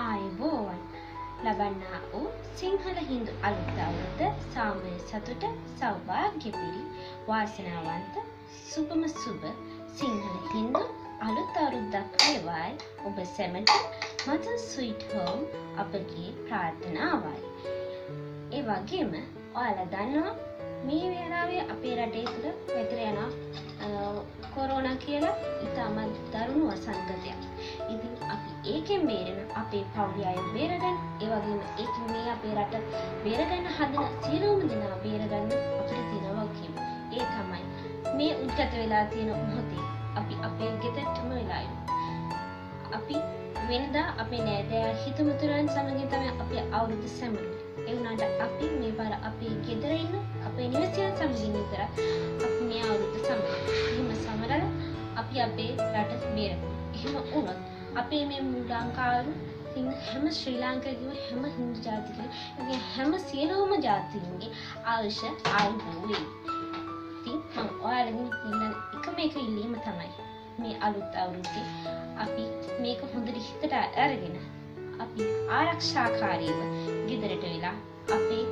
ආයුබෝවන් ලබන්නා වූ සිංහල හින්දු අලුත් අවුරුද්ද සාමය සතුට සෞභාග්‍ය පිරි වාසනාවන්ත සුබම සුබ සිංහල හින්දු අලුත් අවුරුද්දක් වේවායි ඔබ සැමට Madoo Sweet Home අපගේ ප්‍රාර්ථනාවයි. ඒ වගේම ඔයාලා දන්නවා මේ වෙලාවේ අපේ රටේ තුල වැතිර යන කොරෝනා කියලා ඉතාමත් දරුණු වසංගතයක්. ඉතින් අපි ඒකෙන් බේරෙන අපේ පවුලේ අය බේරගන්න, ඒ වගේම ඒකෙන් මේ අපේ රට බේරගන්න හදන සියලුම දෙනා බේරගන්න අපිට තියෙන වගකීම. ඒ තමයි මේ උද්ගත වෙලා තියෙන මොහොතේ අපි අපේ ගෙදරටම වෙලා අපි වෙනදා අපේ නෑදෑ හිතමුතුරන් සමග තමයි අපි අවුරුදු සැමරුවේ. ඒ වුණාට අපි මේ පාර අපේ ගෙදර ඉන්න අපේ නිවසියන් සමගින් විතර අපි මේ අවුරුද්ද සමරනවා. එහෙම සමරලා අපි අපේ රට බේරගන්න. එහෙම වුණොත් අපේ මේ ලංකාවේ හැම ශ්‍රී ලාංකිකයෝ හැම හින්දු ජාතිකයෝ හැම සියලුම ජාතීන්ගේ ආයුෂ ආයුබෝ වේ. ඉතින් මම ඔයාලගෙන් ඉල්ලන එකම එක ඉල්ලීම තමයි මේ අලුත් අවුරුද්දේ අපි මේක හොඳට හිතට අරගෙන අපි ආරක්ෂාකාරීව ගෙදරට වෙලා අපේ